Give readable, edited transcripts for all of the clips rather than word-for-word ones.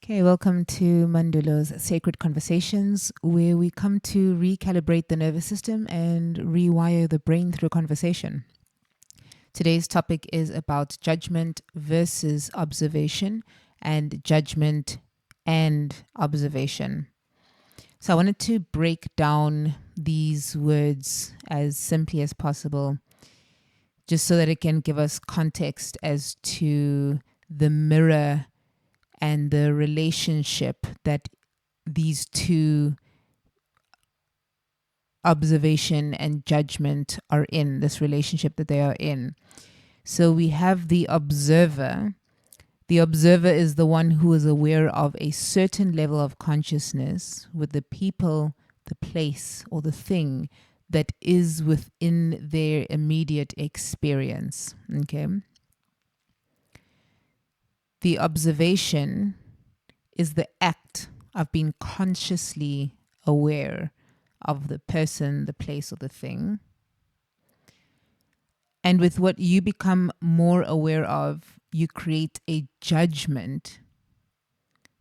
Okay, welcome to Mandulo's Sacred Conversations, where we come to recalibrate the nervous system and rewire the brain through conversation. Today's topic is about judgment versus observation and judgment and observation. So I wanted to break down these words as simply as possible, just so that it can give us context as to the mirror and the relationship that these two, observation and judgment, are in, this relationship that they are in. So we have the observer. The observer is the one who is aware of a certain level of consciousness with the people, the place, or the thing that is within their immediate experience. Okay. The observation is the act of being consciously aware of the person, the place, or the thing. And with what you become more aware of, you create a judgment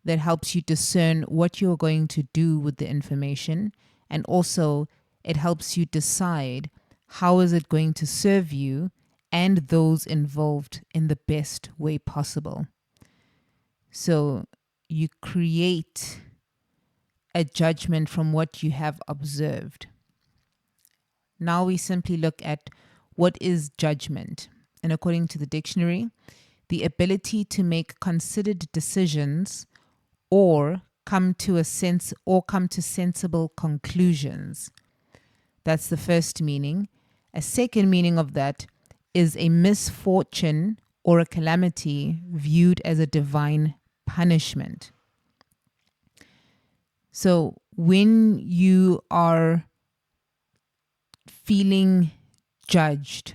that helps you discern what you're going to do with the information. And also, it helps you decide how is it going to serve you and those involved in the best way possible. So you create a judgment from what you have observed. Now we simply look at what is judgment. And according to the dictionary, the ability to make considered decisions or come to sensible conclusions. That's the first meaning. A second meaning of that is a misfortune or a calamity viewed as a divine punishment. So when you are feeling judged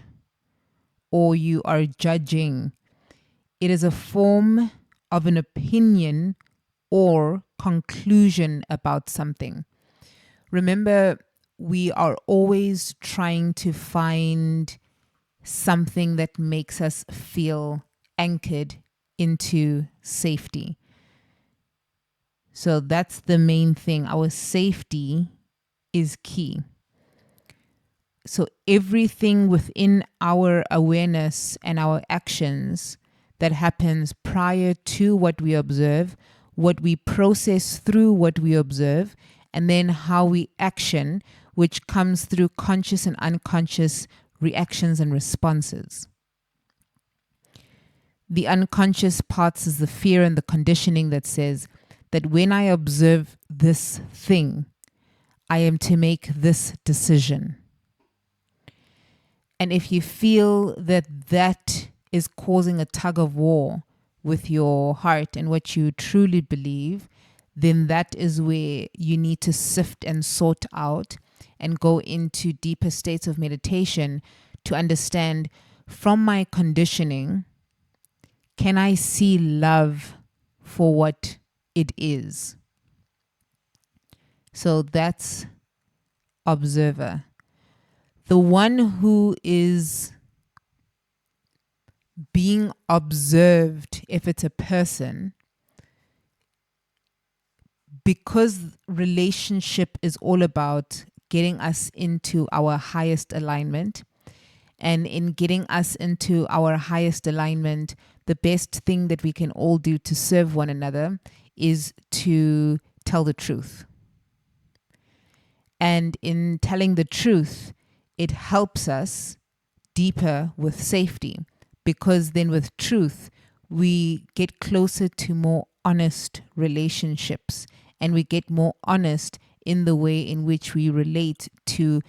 or you are judging, it is a form of an opinion or conclusion about something. Remember, we are always trying to find something that makes us feel anchored into safety. So that's the main thing. Our safety is key. So everything within our awareness and our actions that happens prior to what we observe, what we process through what we observe, and then how we action, which comes through conscious and unconscious reactions and responses. The unconscious parts is the fear and the conditioning that says that when I observe this thing, I am to make this decision. And if you feel that that is causing a tug of war with your heart and what you truly believe, then that is where you need to sift and sort out and go into deeper states of meditation to understand, from my conditioning, can I see love for what it is? So that's observer. The one who is being observed, if it's a person, because relationship is all about getting us into our highest alignment, and in getting us into our highest alignment, the best thing that we can all do to serve one another is to tell the truth. And in telling the truth, it helps us deeper with safety, because then with truth, we get closer to more honest relationships, and we get more honest in the way in which we relate to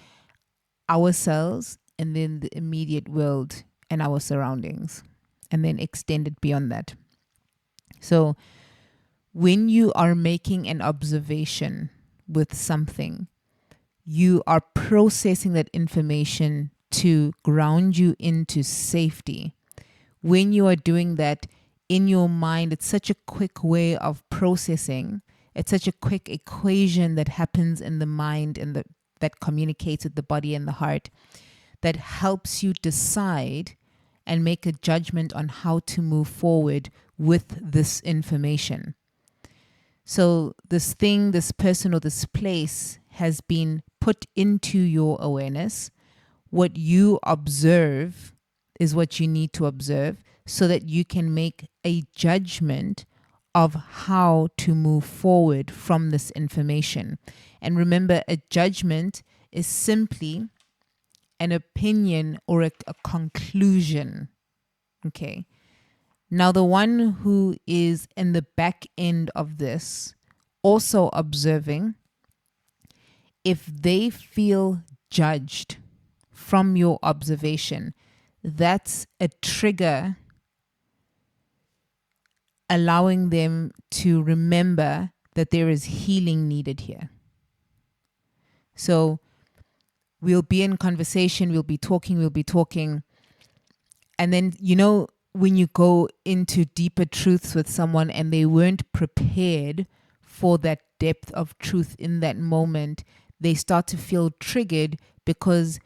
ourselves and then the immediate world and our surroundings, and then extend it beyond that. So when you are making an observation with something, you are processing that information to ground you into safety. When you are doing that in your mind, it's such a quick way of processing. It's such a quick equation that happens in the mind and that communicates with the body and the heart, that helps you decide and make a judgment on how to move forward with this information. So this thing, this person, or this place has been put into your awareness. What you observe is what you need to observe so that you can make a judgment of how to move forward from this information. And remember, a judgment is simply an opinion or a conclusion. Okay. Now, the one who is in the back end of this, also observing, if they feel judged from your observation, that's a trigger allowing them to remember that there is healing needed here. So we'll be in conversation, we'll be talking. And then, when you go into deeper truths with someone and they weren't prepared for that depth of truth in that moment, they start to feel triggered because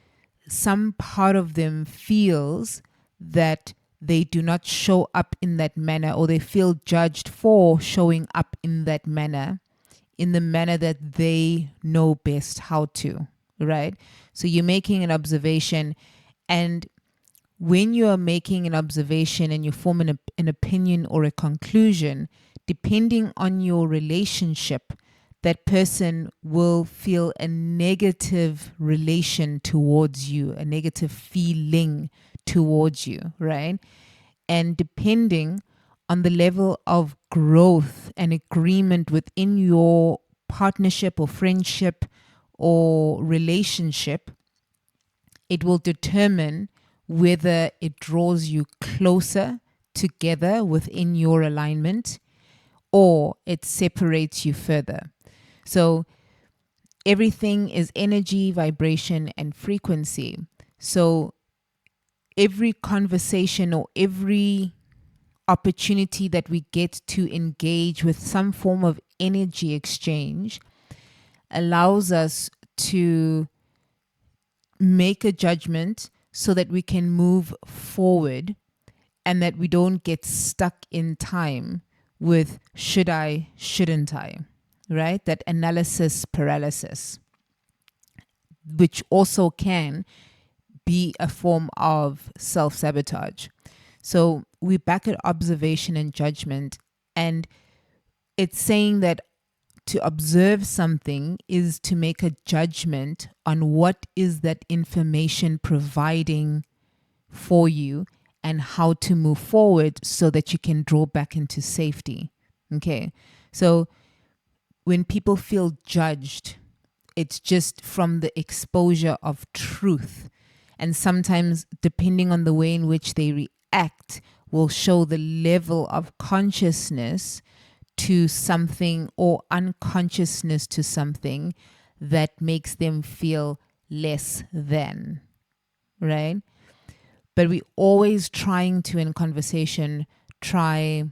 some part of them feels that they do not show up in that manner, or they feel judged for showing up in that manner, in the manner that they know best how to, right? So you're making an observation, and when you are making an observation and you form an opinion or a conclusion, depending on your relationship, that person will feel a negative relation towards you, a negative feeling towards you, right? And depending on the level of growth and agreement within your partnership or friendship or relationship, it will determine whether it draws you closer together within your alignment or it separates you further. So everything is energy, vibration, and frequency. So every conversation or every opportunity that we get to engage with some form of energy exchange allows us to make a judgment so that we can move forward and that we don't get stuck in time with should I, shouldn't I, right? That analysis paralysis, which also can be a form of self-sabotage. So we're back at observation and judgment, and it's saying that to observe something is to make a judgment on what is that information providing for you and how to move forward so that you can draw back into safety. Okay. So when people feel judged, it's just from the exposure of truth. And sometimes, depending on the way in which they react, will show the level of consciousness to something or unconsciousness to something that makes them feel less than, right? But we always trying to, in conversation, create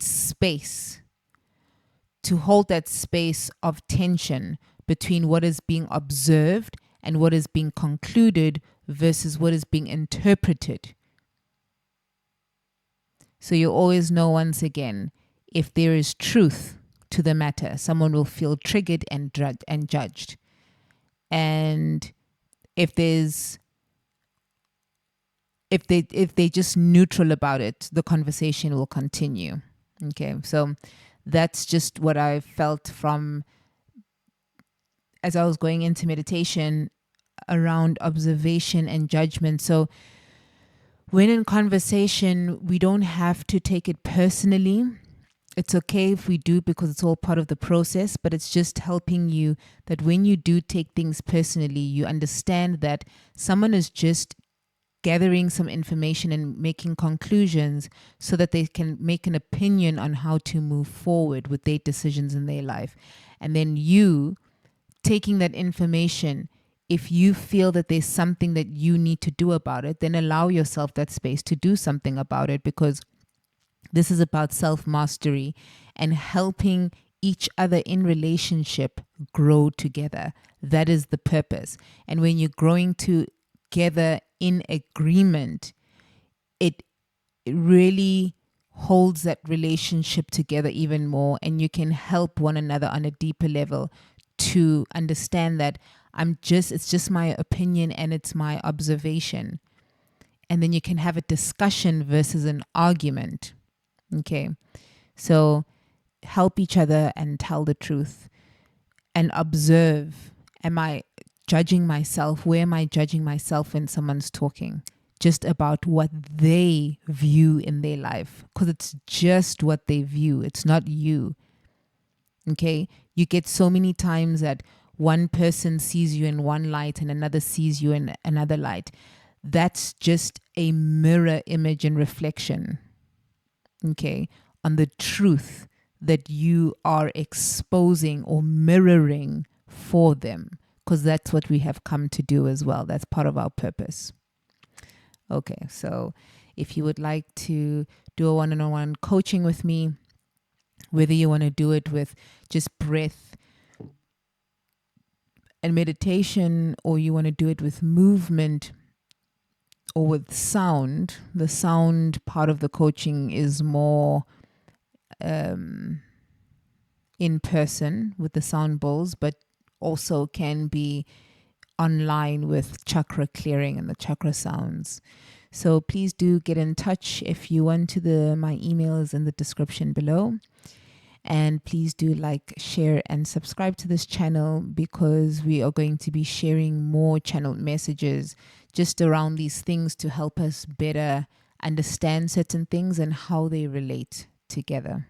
space to hold that space of tension between what is being observed and what is being concluded versus what is being interpreted. So you always know, once again, if there is truth to the matter, someone will feel triggered and judged. And if they're just neutral about it, the conversation will continue. Okay, so that's just what I felt from as I was going into meditation around observation and judgment. So when in conversation, we don't have to take it personally. It's okay if we do, because it's all part of the process, but it's just helping you that when you do take things personally, you understand that someone is just gathering some information and making conclusions so that they can make an opinion on how to move forward with their decisions in their life. And then you taking that information, if you feel that there's something that you need to do about it, then allow yourself that space to do something about it, because this is about self-mastery and helping each other in relationship grow together. That is the purpose. And when you're growing together in agreement, it really holds that relationship together even more, and you can help one another on a deeper level to understand that it's just my opinion and it's my observation. And then you can have a discussion versus an argument. Okay. So help each other and tell the truth and observe. Am I judging myself? Where am I judging myself when someone's talking? Just about what they view in their life, because it's just what they view. It's not you. Okay. You get so many times that one person sees you in one light and another sees you in another light. That's just a mirror image and reflection, okay, on the truth that you are exposing or mirroring for them, because that's what we have come to do as well. That's part of our purpose. Okay, so if you would like to do a one-on-one coaching with me, whether you want to do it with just breath and meditation, or you want to do it with movement or with sound, the sound part of the coaching is more in person with the sound bowls, but also can be online with chakra clearing and the chakra sounds. So please do get in touch if you want to. My email is in the description below. And please do like, share, and subscribe to this channel, because we are going to be sharing more channel messages just around these things to help us better understand certain things and how they relate together.